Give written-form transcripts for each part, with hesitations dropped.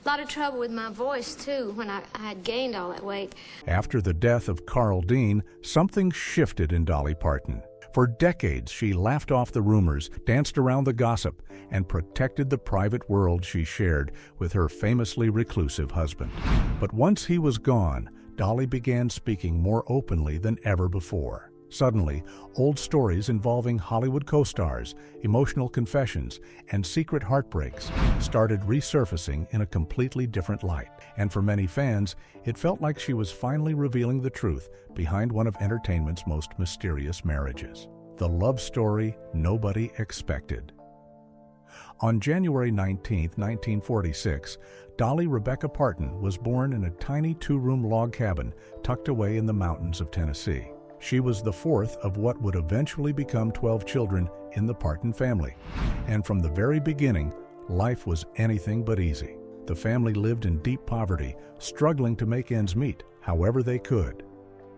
A lot of trouble with my voice, too, when I had gained all that weight. After the death of Carl Dean, something shifted in Dolly Parton. For decades, she laughed off the rumors, danced around the gossip, and protected the private world she shared with her famously reclusive husband. But once he was gone, Dolly began speaking more openly than ever before. Suddenly, old stories involving Hollywood co-stars, emotional confessions, and secret heartbreaks started resurfacing in a completely different light. And for many fans, it felt like she was finally revealing the truth behind one of entertainment's most mysterious marriages. The love story nobody expected. On January 19, 1946, Dolly Rebecca Parton was born in a tiny two-room log cabin tucked away in the mountains of Tennessee. She was the fourth of what would eventually become 12 children in the Parton family. And from the very beginning, life was anything but easy. The family lived in deep poverty, struggling to make ends meet however they could.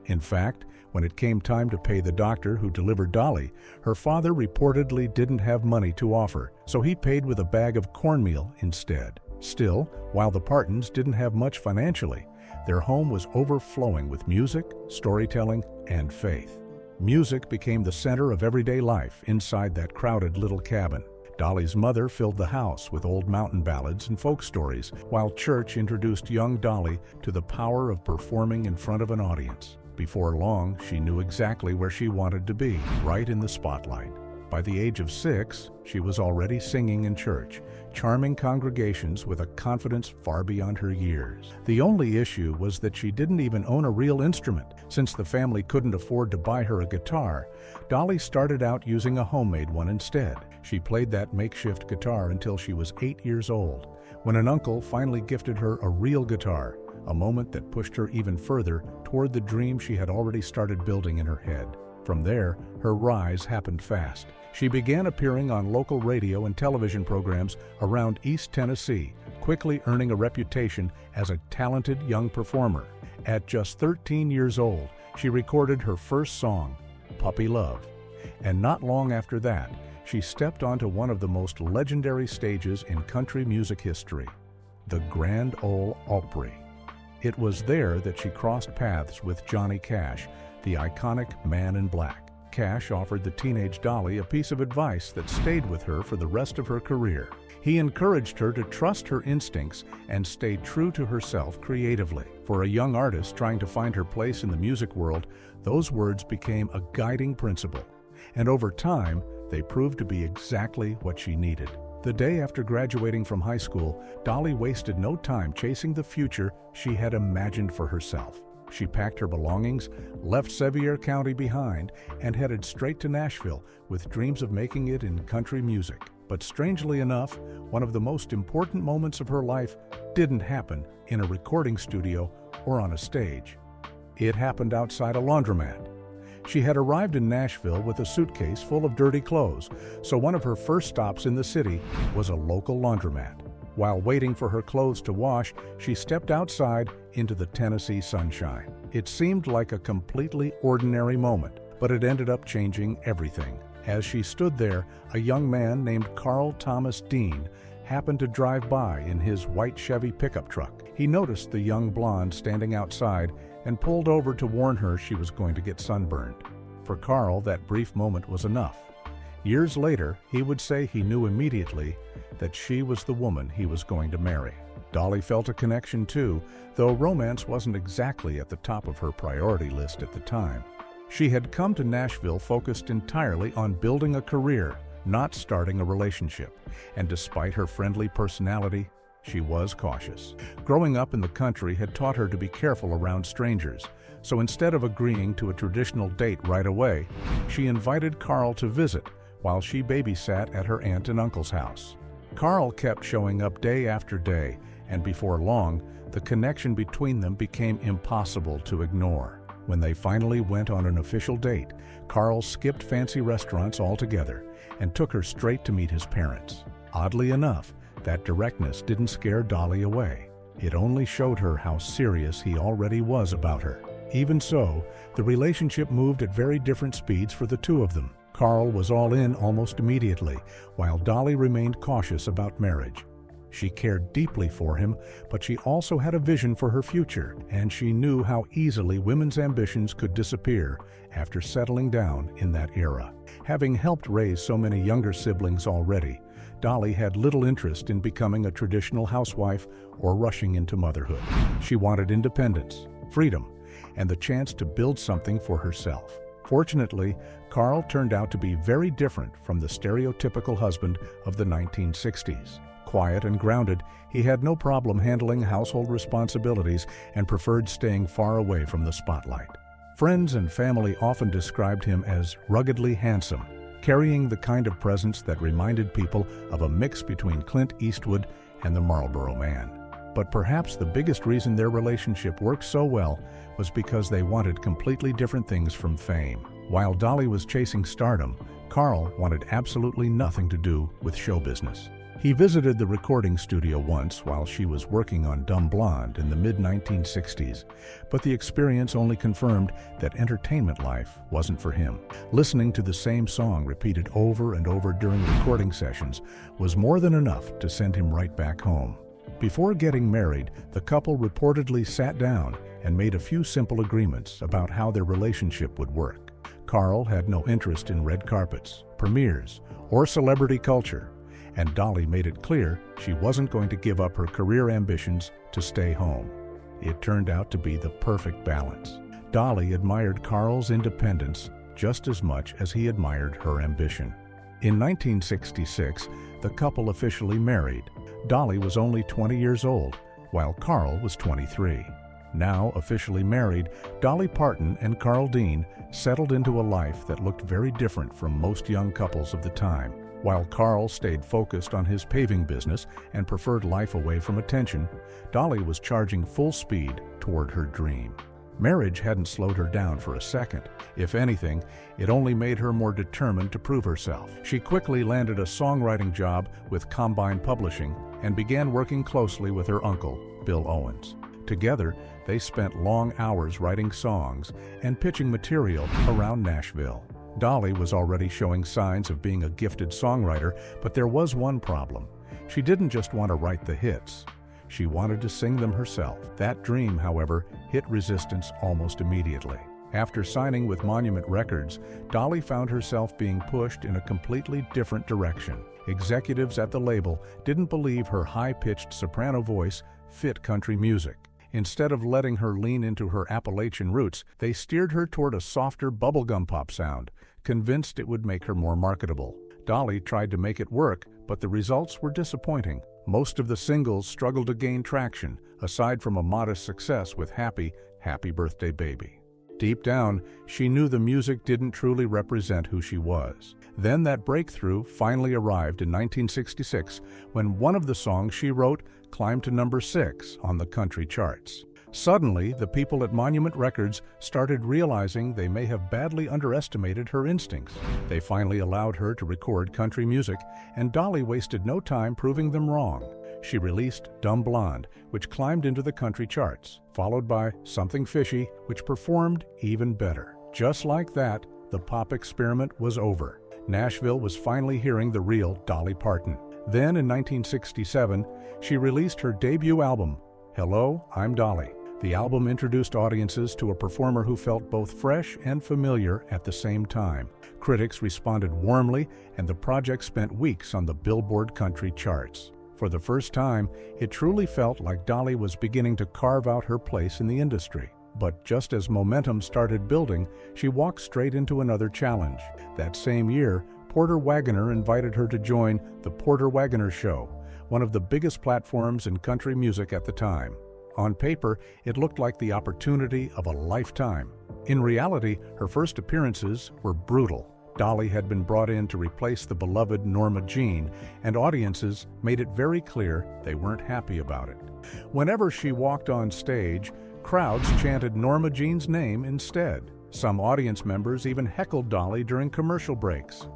In fact, when it came time to pay the doctor who delivered Dolly, her father reportedly didn't have money to offer, so he paid with a bag of cornmeal instead. Still, while the Partons didn't have much financially, their home was overflowing with music, storytelling, and faith. Music became the center of everyday life inside that crowded little cabin. Dolly's mother filled the house with old mountain ballads and folk stories, while church introduced young Dolly to the power of performing in front of an audience. Before long, she knew exactly where she wanted to be, right in the spotlight. By the age of 6, she was already singing in church, charming congregations with a confidence far beyond her years. The only issue was that she didn't even own a real instrument. Since the family couldn't afford to buy her a guitar, Dolly started out using a homemade one instead. She played that makeshift guitar until she was 8 years old, when an uncle finally gifted her a real guitar, a moment that pushed her even further toward the dream she had already started building in her head. From there, her rise happened fast. She began appearing on local radio and television programs around East Tennessee, quickly earning a reputation as a talented young performer. At just 13 years old, she recorded her first song, Puppy Love. And not long after that, she stepped onto one of the most legendary stages in country music history, the Grand Ole Opry. It was there that she crossed paths with Johnny Cash, the iconic Man in Black. Cash offered the teenage Dolly a piece of advice that stayed with her for the rest of her career. He encouraged her to trust her instincts and stay true to herself creatively. For a young artist trying to find her place in the music world, those words became a guiding principle. And over time, they proved to be exactly what she needed. The day after graduating from high school, Dolly wasted no time chasing the future she had imagined for herself. She packed her belongings, left Sevier County behind, and headed straight to Nashville with dreams of making it in country music. But strangely enough, one of the most important moments of her life didn't happen in a recording studio or on a stage. It happened outside a laundromat. She had arrived in Nashville with a suitcase full of dirty clothes, so one of her first stops in the city was a local laundromat. While waiting for her clothes to wash, she stepped outside into the Tennessee sunshine. It seemed like a completely ordinary moment, but it ended up changing everything. As she stood there, a young man named Carl Thomas Dean happened to drive by in his white Chevy pickup truck. He noticed the young blonde standing outside and pulled over to warn her she was going to get sunburned. For Carl, that brief moment was enough. Years later, he would say he knew immediately that she was the woman he was going to marry. Dolly felt a connection too, though romance wasn't exactly at the top of her priority list at the time. She had come to Nashville focused entirely on building a career, not starting a relationship, and despite her friendly personality, she was cautious. Growing up in the country had taught her to be careful around strangers, so instead of agreeing to a traditional date right away, she invited Carl to visit while she babysat at her aunt and uncle's house. Carl kept showing up day after day, and before long, the connection between them became impossible to ignore. When they finally went on an official date, Carl skipped fancy restaurants altogether and took her straight to meet his parents. Oddly enough, that directness didn't scare Dolly away. It only showed her how serious he already was about her. Even so, the relationship moved at very different speeds for the two of them. Carl was all in almost immediately, while Dolly remained cautious about marriage. She cared deeply for him, but she also had a vision for her future, and she knew how easily women's ambitions could disappear after settling down in that era. Having helped raise so many younger siblings already, Dolly had little interest in becoming a traditional housewife or rushing into motherhood. She wanted independence, freedom, and the chance to build something for herself. Fortunately, Carl turned out to be very different from the stereotypical husband of the 1960s. Quiet and grounded, he had no problem handling household responsibilities and preferred staying far away from the spotlight. Friends and family often described him as ruggedly handsome, carrying the kind of presence that reminded people of a mix between Clint Eastwood and the Marlboro Man. But perhaps the biggest reason their relationship worked so well was because they wanted completely different things from fame. While Dolly was chasing stardom, Carl wanted absolutely nothing to do with show business. He visited the recording studio once while she was working on Dumb Blonde in the mid-1960s, but the experience only confirmed that entertainment life wasn't for him. Listening to the same song repeated over and over during recording sessions was more than enough to send him right back home. Before getting married, the couple reportedly sat down and made a few simple agreements about how their relationship would work. Carl had no interest in red carpets, premieres, or celebrity culture, and Dolly made it clear she wasn't going to give up her career ambitions to stay home. It turned out to be the perfect balance. Dolly admired Carl's independence just as much as he admired her ambition. In 1966, the couple officially married. Dolly was only 20 years old, while Carl was 23. Now officially married, Dolly Parton and Carl Dean settled into a life that looked very different from most young couples of the time. While Carl stayed focused on his paving business and preferred life away from attention, Dolly was charging full speed toward her dream. Marriage hadn't slowed her down for a second. If anything, it only made her more determined to prove herself. She quickly landed a songwriting job with Combine Publishing and began working closely with her uncle, Bill Owens. Together, they spent long hours writing songs and pitching material around Nashville. Dolly was already showing signs of being a gifted songwriter, but there was one problem. She didn't just want to write the hits. She wanted to sing them herself. That dream, however, hit resistance almost immediately. After signing with Monument Records, Dolly found herself being pushed in a completely different direction. Executives at the label didn't believe her high-pitched soprano voice fit country music. Instead of letting her lean into her Appalachian roots, they steered her toward a softer bubblegum pop sound, convinced it would make her more marketable. Dolly tried to make it work, but the results were disappointing. Most of the singles struggled to gain traction, aside from a modest success with Happy, Happy Birthday Baby. Deep down, she knew the music didn't truly represent who she was. Then that breakthrough finally arrived in 1966, when one of the songs she wrote climbed to number 6 on the country charts. Suddenly, the people at Monument Records started realizing they may have badly underestimated her instincts. They finally allowed her to record country music, and Dolly wasted no time proving them wrong. She released Dumb Blonde, which climbed into the country charts, followed by Something Fishy, which performed even better. Just like that, the pop experiment was over. Nashville was finally hearing the real Dolly Parton. Then, in 1967, she released her debut album, Hello, I'm Dolly. The album introduced audiences to a performer who felt both fresh and familiar at the same time. Critics responded warmly, and the project spent weeks on the Billboard country charts. For the first time, it truly felt like Dolly was beginning to carve out her place in the industry. But just as momentum started building, she walked straight into another challenge. That same year, Porter Wagoner invited her to join The Porter Wagoner Show, one of the biggest platforms in country music at the time. On paper, it looked like the opportunity of a lifetime. In reality, her first appearances were brutal. Dolly had been brought in to replace the beloved Norma Jean, and audiences made it very clear they weren't happy about it. Whenever she walked on stage, crowds chanted Norma Jean's name instead. Some audience members even heckled Dolly during commercial breaks.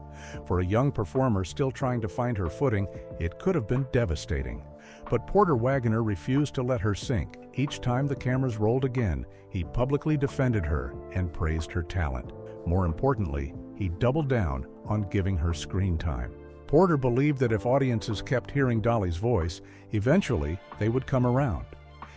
For a young performer still trying to find her footing, it could have been devastating. But Porter Wagoner refused to let her sink. Each time the cameras rolled again, he publicly defended her and praised her talent. More importantly, he doubled down on giving her screen time. Porter believed that if audiences kept hearing Dolly's voice, eventually they would come around.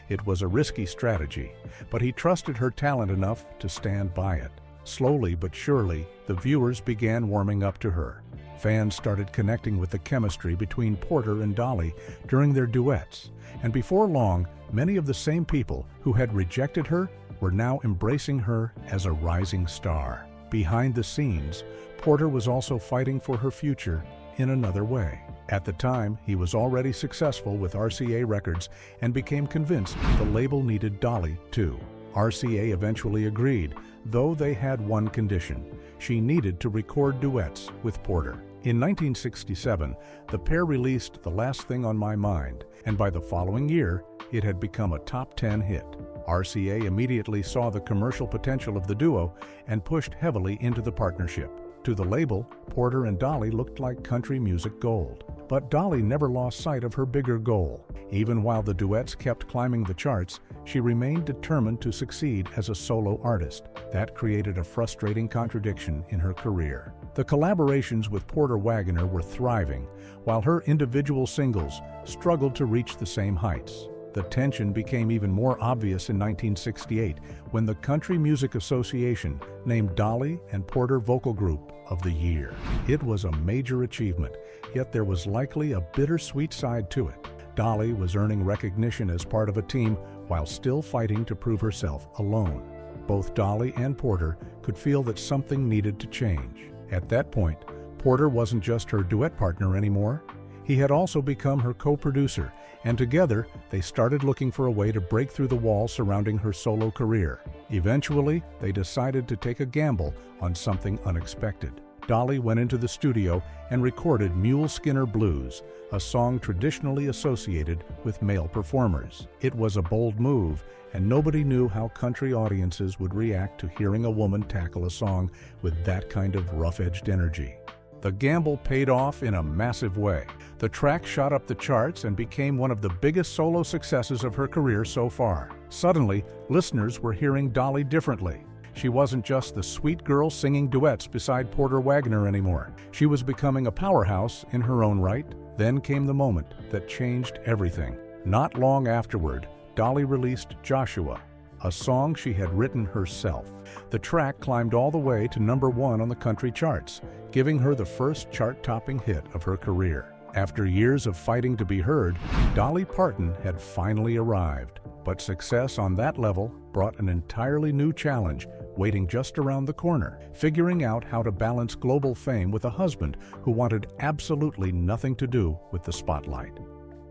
It was a risky strategy, but he trusted her talent enough to stand by it. Slowly but surely, the viewers began warming up to her. Fans started connecting with the chemistry between Porter and Dolly during their duets, and before long, many of the same people who had rejected her were now embracing her as a rising star. Behind the scenes, Porter was also fighting for her future in another way. At the time, he was already successful with RCA Records and became convinced the label needed Dolly too. RCA eventually agreed, though they had one condition: she needed to record duets with Porter. In 1967, the pair released The Last Thing on My Mind, and by the following year, it had become a top 10 hit. RCA immediately saw the commercial potential of the duo and pushed heavily into the partnership. To the label, Porter and Dolly looked like country music gold. But Dolly never lost sight of her bigger goal. Even while the duets kept climbing the charts, she remained determined to succeed as a solo artist. That created a frustrating contradiction in her career. The collaborations with Porter Wagoner were thriving, while her individual singles struggled to reach the same heights. The tension became even more obvious in 1968 when the Country Music Association named Dolly and Porter Vocal Group of the Year. It was a major achievement, yet there was likely a bittersweet side to it. Dolly was earning recognition as part of a team while still fighting to prove herself alone. Both Dolly and Porter could feel that something needed to change. At that point, Porter wasn't just her duet partner anymore. He had also become her co-producer, and together they started looking for a way to break through the wall surrounding her solo career. Eventually, they decided to take a gamble on something unexpected. Dolly went into the studio and recorded Mule Skinner Blues, a song traditionally associated with male performers. It was a bold move, and nobody knew how country audiences would react to hearing a woman tackle a song with that kind of rough-edged energy. The gamble paid off in a massive way. The track shot up the charts and became one of the biggest solo successes of her career so far. Suddenly, listeners were hearing Dolly differently. She wasn't just the sweet girl singing duets beside Porter Wagoner anymore. She was becoming a powerhouse in her own right. Then came the moment that changed everything. Not long afterward, Dolly released Joshua, a song she had written herself. The track climbed all the way to #1 on the country charts, giving her the first chart-topping hit of her career. After years of fighting to be heard, Dolly Parton had finally arrived. But success on that level brought an entirely new challenge waiting just around the corner: figuring out how to balance global fame with a husband who wanted absolutely nothing to do with the spotlight.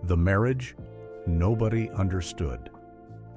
The marriage nobody understood.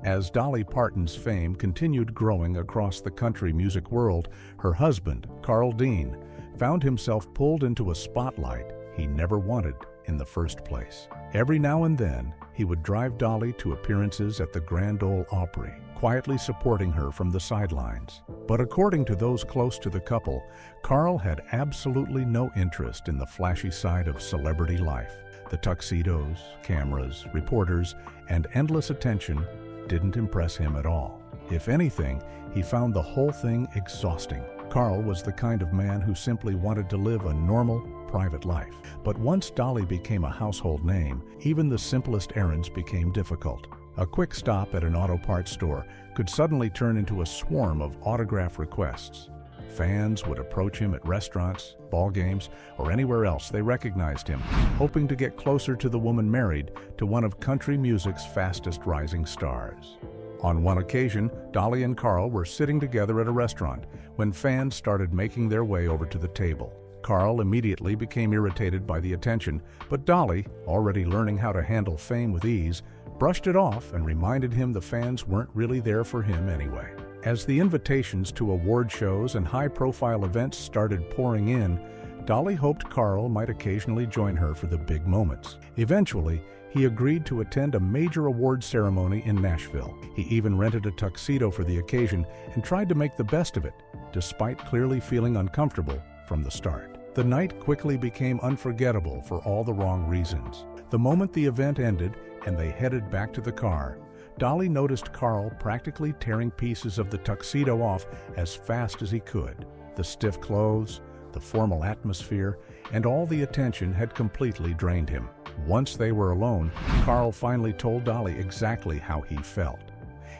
As Dolly Parton's fame continued growing across the country music world, her husband, Carl Dean, found himself pulled into a spotlight he never wanted in the first place. Every now and then, he would drive Dolly to appearances at the Grand Ole Opry, quietly supporting her from the sidelines. But according to those close to the couple, Carl had absolutely no interest in the flashy side of celebrity life. The tuxedos, cameras, reporters, and endless attention didn't impress him at all. If anything, he found the whole thing exhausting. Carl was the kind of man who simply wanted to live a normal, private life. But once Dolly became a household name, even the simplest errands became difficult. A quick stop at an auto parts store could suddenly turn into a swarm of autograph requests. Fans would approach him at restaurants, ball games, or anywhere else they recognized him, hoping to get closer to the woman married to one of country music's fastest rising stars. On one occasion, Dolly and Carl were sitting together at a restaurant when fans started making their way over to the table. Carl immediately became irritated by the attention, but Dolly, already learning how to handle fame with ease, brushed it off and reminded him the fans weren't really there for him anyway. As the invitations to award shows and high-profile events started pouring in, Dolly hoped Carl might occasionally join her for the big moments. Eventually, he agreed to attend a major award ceremony in Nashville. He even rented a tuxedo for the occasion and tried to make the best of it, despite clearly feeling uncomfortable from the start. The night quickly became unforgettable for all the wrong reasons. The moment the event ended and they headed back to the car, Dolly noticed Carl practically tearing pieces of the tuxedo off as fast as he could. The stiff clothes, the formal atmosphere, and all the attention had completely drained him. Once they were alone, Carl finally told Dolly exactly how he felt.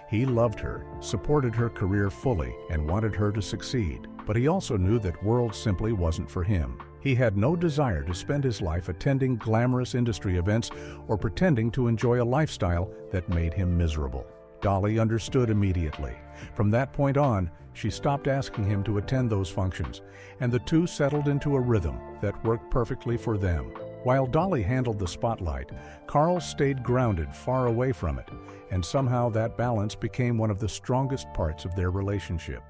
He loved her, supported her career fully, and wanted her to succeed. But he also knew that world simply wasn't for him. He had no desire to spend his life attending glamorous industry events or pretending to enjoy a lifestyle that made him miserable. Dolly understood immediately. From that point on, she stopped asking him to attend those functions, and the two settled into a rhythm that worked perfectly for them. While Dolly handled the spotlight, Carl stayed grounded far away from it, and somehow that balance became one of the strongest parts of their relationship.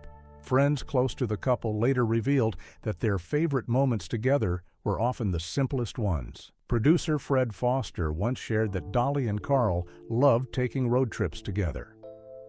Friends close to the couple later revealed that their favorite moments together were often the simplest ones. Producer Fred Foster once shared that Dolly and Carl loved taking road trips together.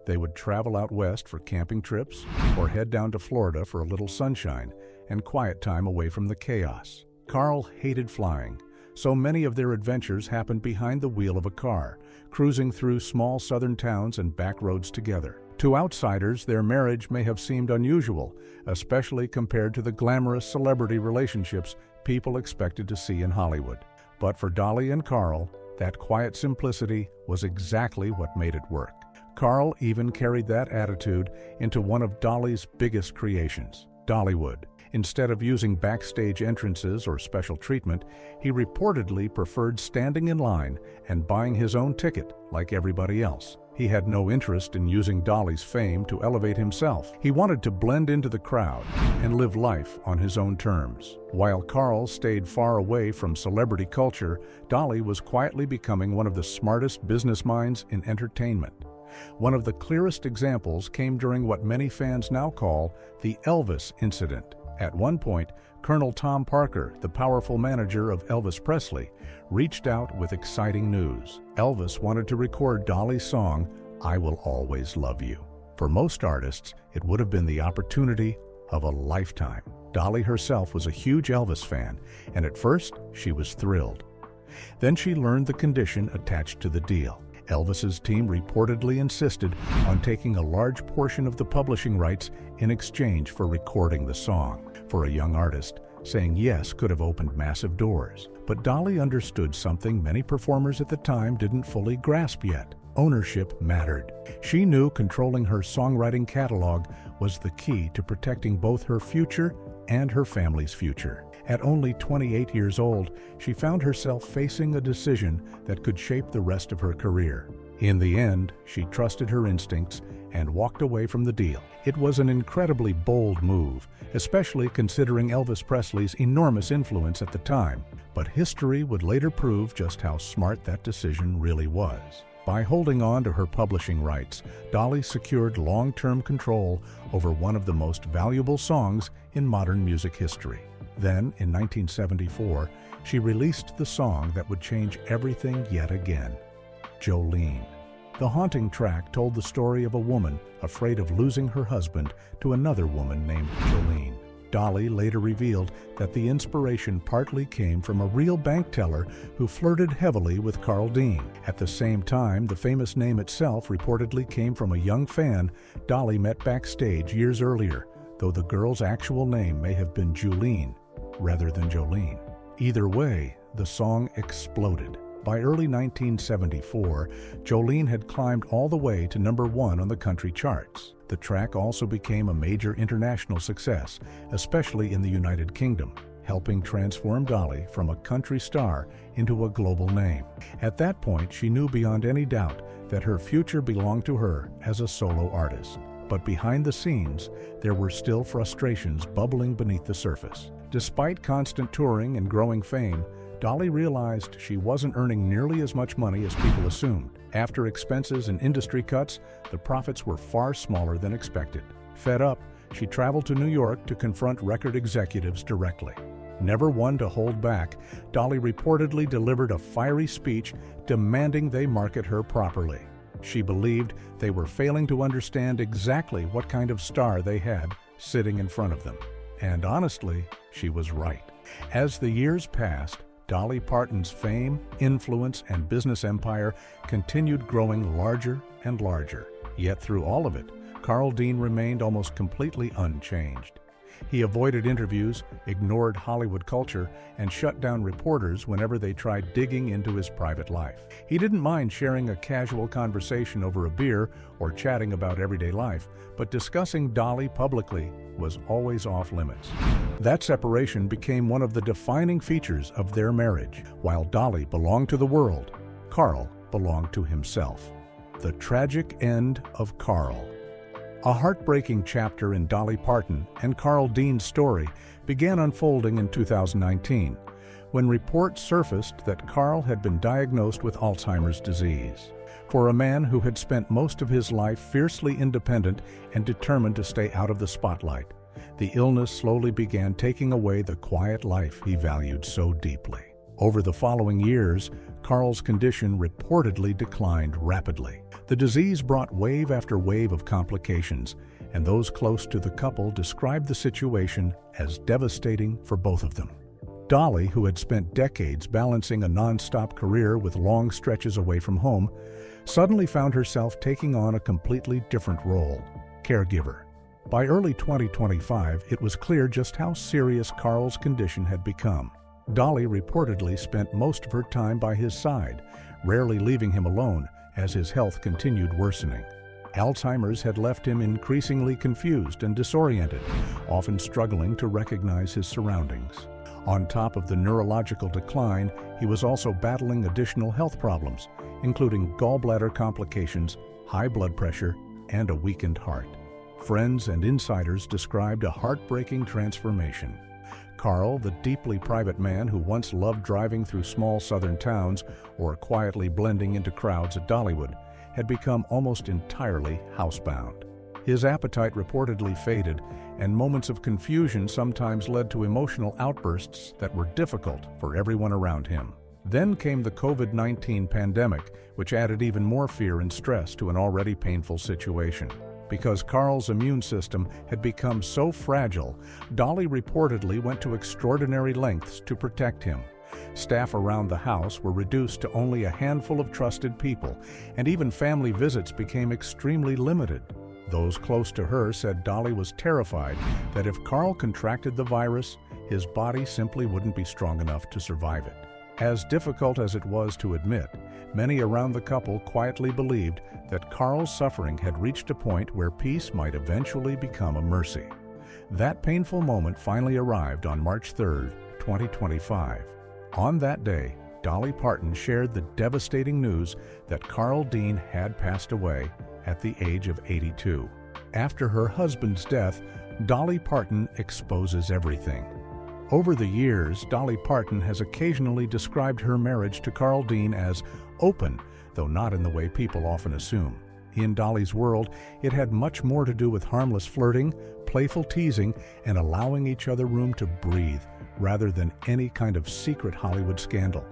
They would travel out west for camping trips or head down to Florida for a little sunshine and quiet time away from the chaos. Carl hated flying, so many of their adventures happened behind the wheel of a car, cruising through small southern towns and back roads together. To outsiders, their marriage may have seemed unusual, especially compared to the glamorous celebrity relationships people expected to see in Hollywood. But for Dolly and Carl, that quiet simplicity was exactly what made it work. Carl even carried that attitude into one of Dolly's biggest creations, Dollywood. Instead of using backstage entrances or special treatment, he reportedly preferred standing in line and buying his own ticket like everybody else. He had no interest in using Dolly's fame to elevate himself. He wanted to blend into the crowd and live life on his own terms. While Carl stayed far away from celebrity culture, Dolly was quietly becoming one of the smartest business minds in entertainment. One of the clearest examples came during what many fans now call the Elvis incident. At one point, Colonel Tom Parker, the powerful manager of Elvis Presley, reached out with exciting news. Elvis wanted to record Dolly's song, "I Will Always Love You." For most artists, it would have been the opportunity of a lifetime. Dolly herself was a huge Elvis fan, and at first, she was thrilled. Then she learned the condition attached to the deal. Elvis's team reportedly insisted on taking a large portion of the publishing rights in exchange for recording the song. For a young artist, saying yes could have opened massive doors. But Dolly understood something many performers at the time didn't fully grasp yet. Ownership mattered. She knew controlling her songwriting catalog was the key to protecting both her future and her family's future. At only 28 years old, she found herself facing a decision that could shape the rest of her career. In the end, she trusted her instincts and walked away from the deal. It was an incredibly bold move, especially considering Elvis Presley's enormous influence at the time. But history would later prove just how smart that decision really was. By holding on to her publishing rights, Dolly secured long-term control over one of the most valuable songs in modern music history. Then, in 1974, she released the song that would change everything yet again, Jolene. The haunting track told the story of a woman afraid of losing her husband to another woman named Jolene. Dolly later revealed that the inspiration partly came from a real bank teller who flirted heavily with Carl Dean. At the same time, the famous name itself reportedly came from a young fan Dolly met backstage years earlier, though the girl's actual name may have been Julene rather than Jolene. Either way, the song exploded. By early 1974, Jolene had climbed all the way to #1 on the country charts. The track also became a major international success, especially in the United Kingdom, helping transform Dolly from a country star into a global name. At that point, she knew beyond any doubt that her future belonged to her as a solo artist. But behind the scenes, there were still frustrations bubbling beneath the surface. Despite constant touring and growing fame, Dolly realized she wasn't earning nearly as much money as people assumed. After expenses and industry cuts, the profits were far smaller than expected. Fed up, she traveled to New York to confront record executives directly. Never one to hold back, Dolly reportedly delivered a fiery speech demanding they market her properly. She believed they were failing to understand exactly what kind of star they had sitting in front of them. And honestly, she was right. As the years passed, Dolly Parton's fame, influence, and business empire continued growing larger and larger. Yet through all of it, Carl Dean remained almost completely unchanged. He avoided interviews, ignored Hollywood culture, and shut down reporters whenever they tried digging into his private life. He didn't mind sharing a casual conversation over a beer or chatting about everyday life, but discussing Dolly publicly was always off limits. That separation became one of the defining features of their marriage. While Dolly belonged to the world, Carl belonged to himself. The tragic end of Carl. A heartbreaking chapter in Dolly Parton and Carl Dean's story began unfolding in 2019, when reports surfaced that Carl had been diagnosed with Alzheimer's disease. For a man who had spent most of his life fiercely independent and determined to stay out of the spotlight, the illness slowly began taking away the quiet life he valued so deeply. Over the following years, Carl's condition reportedly declined rapidly. The disease brought wave after wave of complications, and those close to the couple described the situation as devastating for both of them. Dolly, who had spent decades balancing a non-stop career with long stretches away from home, suddenly found herself taking on a completely different role: caregiver. By early 2025, it was clear just how serious Carl's condition had become. Dolly reportedly spent most of her time by his side, rarely leaving him alone as his health continued worsening. Alzheimer's had left him increasingly confused and disoriented, often struggling to recognize his surroundings. On top of the neurological decline, he was also battling additional health problems, including gallbladder complications, high blood pressure, and a weakened heart. Friends and insiders described a heartbreaking transformation. Carl, the deeply private man who once loved driving through small southern towns or quietly blending into crowds at Dollywood, had become almost entirely housebound. His appetite reportedly faded, and moments of confusion sometimes led to emotional outbursts that were difficult for everyone around him. Then came the COVID-19 pandemic, which added even more fear and stress to an already painful situation. Because Carl's immune system had become so fragile, Dolly reportedly went to extraordinary lengths to protect him. Staff around the house were reduced to only a handful of trusted people, and even family visits became extremely limited. Those close to her said Dolly was terrified that if Carl contracted the virus, his body simply wouldn't be strong enough to survive it. As difficult as it was to admit, many around the couple quietly believed that Carl's suffering had reached a point where peace might eventually become a mercy. That painful moment finally arrived on March 3, 2025. On that day, Dolly Parton shared the devastating news that Carl Dean had passed away at the age of 82. After her husband's death, Dolly Parton exposes everything. Over the years, Dolly Parton has occasionally described her marriage to Carl Dean as open, though not in the way people often assume. In Dolly's world, it had much more to do with harmless flirting, playful teasing, and allowing each other room to breathe, rather than any kind of secret Hollywood scandal.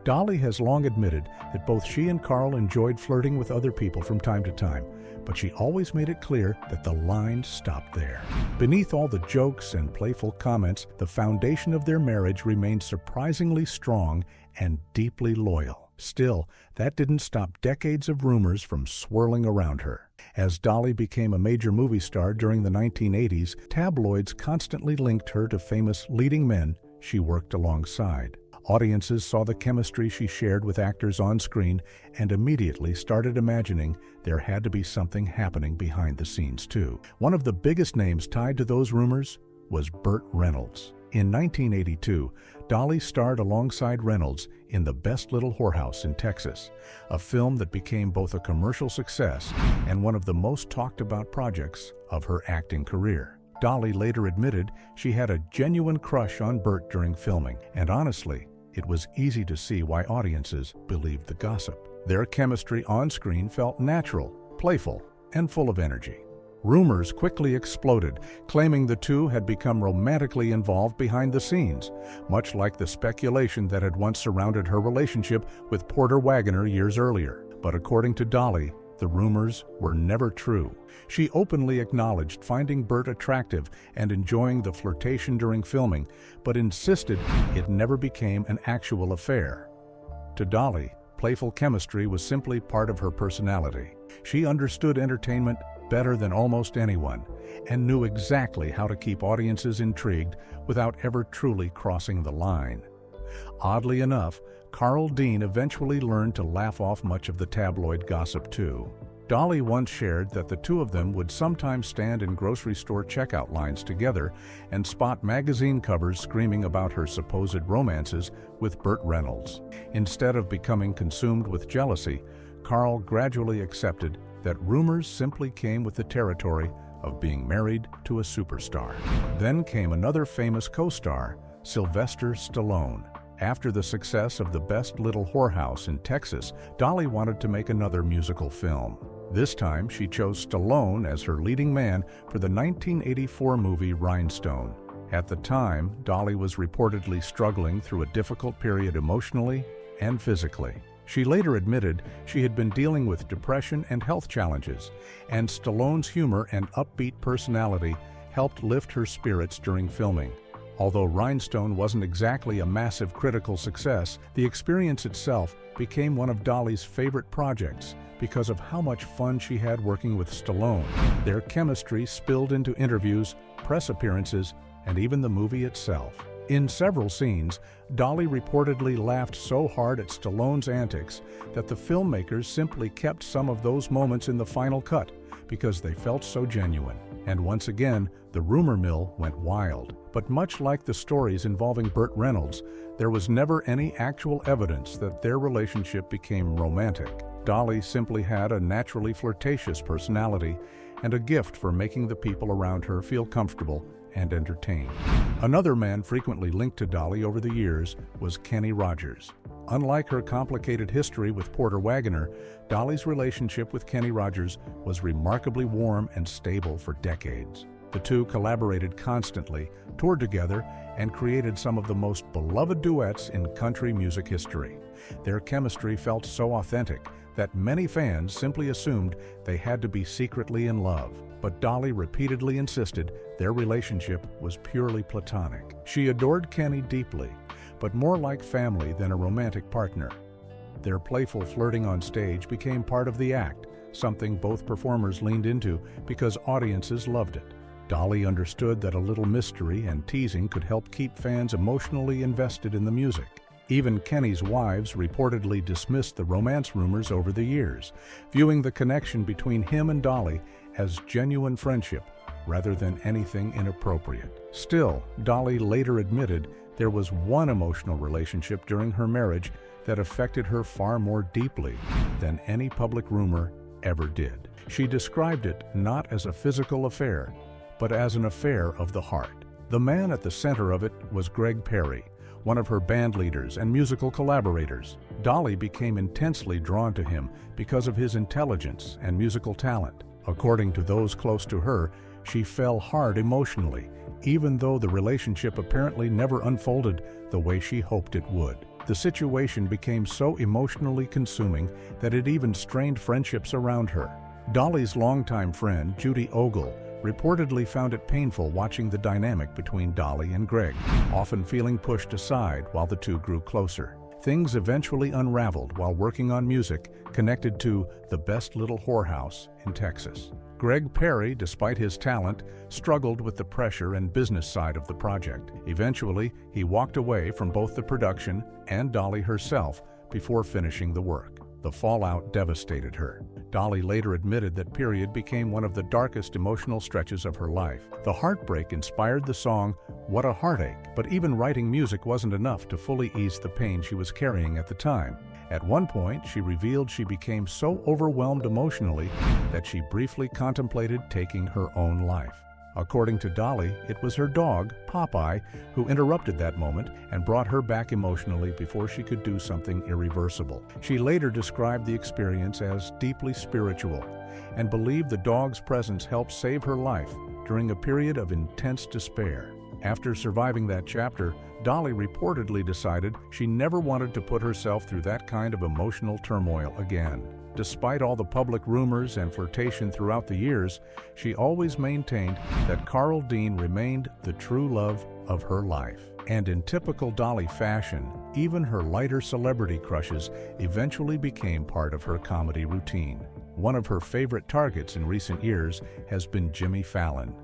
Dolly has long admitted that both she and Carl enjoyed flirting with other people from time to time, but she always made it clear that the line stopped there. Beneath all the jokes and playful comments, the foundation of their marriage remained surprisingly strong and deeply loyal. Still, that didn't stop decades of rumors from swirling around her. As Dolly became a major movie star during the 1980s, tabloids constantly linked her to famous leading men she worked alongside. Audiences saw the chemistry she shared with actors on screen and immediately started imagining there had to be something happening behind the scenes too. One of the biggest names tied to those rumors was Burt Reynolds. In 1982, Dolly starred alongside Reynolds in The Best Little Whorehouse in Texas, a film that became both a commercial success and one of the most talked about projects of her acting career. Dolly later admitted she had a genuine crush on Burt during filming, and honestly, it was easy to see why audiences believed the gossip. Their chemistry on screen felt natural, playful, and full of energy. Rumors quickly exploded, claiming the two had become romantically involved behind the scenes, much like the speculation that had once surrounded her relationship with Porter Wagoner years earlier. But according to Dolly, the rumors were never true. She openly acknowledged finding Burt attractive and enjoying the flirtation during filming, but insisted it never became an actual affair. To Dolly, playful chemistry was simply part of her personality. She understood entertainment better than almost anyone and knew exactly how to keep audiences intrigued without ever truly crossing the line. Oddly enough, Carl Dean eventually learned to laugh off much of the tabloid gossip too. Dolly once shared that the two of them would sometimes stand in grocery store checkout lines together and spot magazine covers screaming about her supposed romances with Burt Reynolds. Instead of becoming consumed with jealousy, Carl gradually accepted that rumors simply came with the territory of being married to a superstar. Then came another famous co-star, Sylvester Stallone. After the success of The Best Little Whorehouse in Texas, Dolly wanted to make another musical film. This time, she chose Stallone as her leading man for the 1984 movie Rhinestone. At the time, Dolly was reportedly struggling through a difficult period emotionally and physically. She later admitted she had been dealing with depression and health challenges, and Stallone's humor and upbeat personality helped lift her spirits during filming. Although Rhinestone wasn't exactly a massive critical success, the experience itself became one of Dolly's favorite projects because of how much fun she had working with Stallone. Their chemistry spilled into interviews, press appearances, and even the movie itself. In several scenes, Dolly reportedly laughed so hard at Stallone's antics that the filmmakers simply kept some of those moments in the final cut because they felt so genuine. And once again, the rumor mill went wild. But much like the stories involving Burt Reynolds, there was never any actual evidence that their relationship became romantic. Dolly simply had a naturally flirtatious personality and a gift for making the people around her feel comfortable and entertained. Another man frequently linked to Dolly over the years was Kenny Rogers. Unlike her complicated history with Porter Wagoner, Dolly's relationship with Kenny Rogers was remarkably warm and stable for decades. The two collaborated constantly, toured together, and created some of the most beloved duets in country music history. Their chemistry felt so authentic that many fans simply assumed they had to be secretly in love. But Dolly repeatedly insisted their relationship was purely platonic. She adored Kenny deeply, but more like family than a romantic partner. Their playful flirting on stage became part of the act, something both performers leaned into because audiences loved it. Dolly understood that a little mystery and teasing could help keep fans emotionally invested in the music. Even Kenny's wives reportedly dismissed the romance rumors over the years, viewing the connection between him and Dolly as genuine friendship rather than anything inappropriate. Still, Dolly later admitted there was one emotional relationship during her marriage that affected her far more deeply than any public rumor ever did. She described it not as a physical affair, but as an affair of the heart. The man at the center of it was Greg Perry, one of her band leaders and musical collaborators. Dolly became intensely drawn to him because of his intelligence and musical talent. According to those close to her, she fell hard emotionally, even though the relationship apparently never unfolded the way she hoped it would. The situation became so emotionally consuming that it even strained friendships around her. Dolly's longtime friend, Judy Ogle, reportedly found it painful watching the dynamic between Dolly and Greg, often feeling pushed aside while the two grew closer. Things eventually unraveled while working on music connected to The Best Little Whorehouse in Texas. Greg Perry, despite his talent, struggled with the pressure and business side of the project. Eventually, he walked away from both the production and Dolly herself before finishing the work. The fallout devastated her. Dolly later admitted that period became one of the darkest emotional stretches of her life. The heartbreak inspired the song, "What a Heartache," but even writing music wasn't enough to fully ease the pain she was carrying at the time. At one point, she revealed she became so overwhelmed emotionally that she briefly contemplated taking her own life. According to Dolly, it was her dog, Popeye, who interrupted that moment and brought her back emotionally before she could do something irreversible. She later described the experience as deeply spiritual and believed the dog's presence helped save her life during a period of intense despair. After surviving that chapter, Dolly reportedly decided she never wanted to put herself through that kind of emotional turmoil again. Despite all the public rumors and flirtation throughout the years, she always maintained that Carl Dean remained the true love of her life. And in typical Dolly fashion, even her lighter celebrity crushes eventually became part of her comedy routine. One of her favorite targets in recent years has been Jimmy Fallon.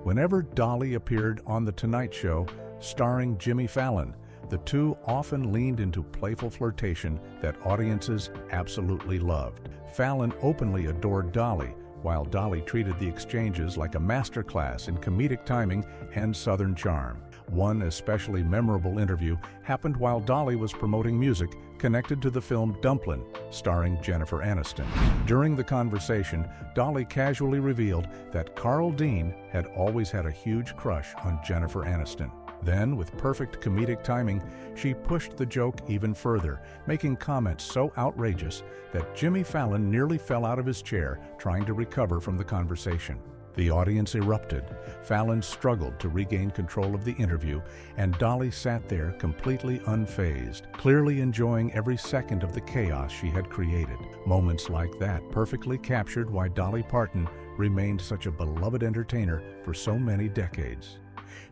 Whenever Dolly appeared on The Tonight Show, starring Jimmy Fallon, the two often leaned into playful flirtation that audiences absolutely loved. Fallon openly adored Dolly, while Dolly treated the exchanges like a masterclass in comedic timing and Southern charm. One especially memorable interview happened while Dolly was promoting music connected to the film Dumplin', starring Jennifer Aniston. During the conversation, Dolly casually revealed that Carl Dean had always had a huge crush on Jennifer Aniston. Then, with perfect comedic timing, she pushed the joke even further, making comments so outrageous that Jimmy Fallon nearly fell out of his chair trying to recover from the conversation. The audience erupted. Fallon struggled to regain control of the interview, and Dolly sat there completely unfazed, clearly enjoying every second of the chaos she had created. Moments like that perfectly captured why Dolly Parton remained such a beloved entertainer for so many decades.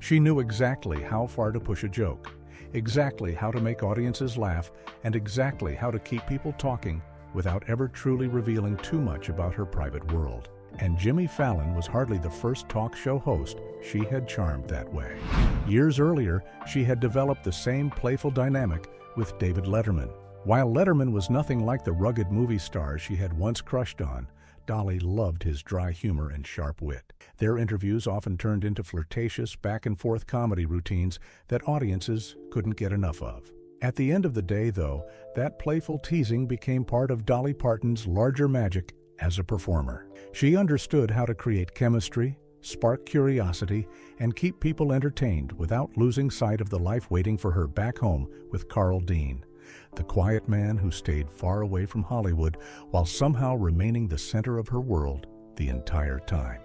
She knew exactly how far to push a joke, exactly how to make audiences laugh, and exactly how to keep people talking without ever truly revealing too much about her private world. And Jimmy Fallon was hardly the first talk show host she had charmed that way. Years earlier, she had developed the same playful dynamic with David Letterman. While Letterman was nothing like the rugged movie star she had once crushed on, Dolly loved his dry humor and sharp wit. Their interviews often turned into flirtatious, back-and-forth comedy routines that audiences couldn't get enough of. At the end of the day, though, that playful teasing became part of Dolly Parton's larger magic as a performer. She understood how to create chemistry, spark curiosity, and keep people entertained without losing sight of the life waiting for her back home with Carl Dean, the quiet man who stayed far away from Hollywood while somehow remaining the center of her world the entire time.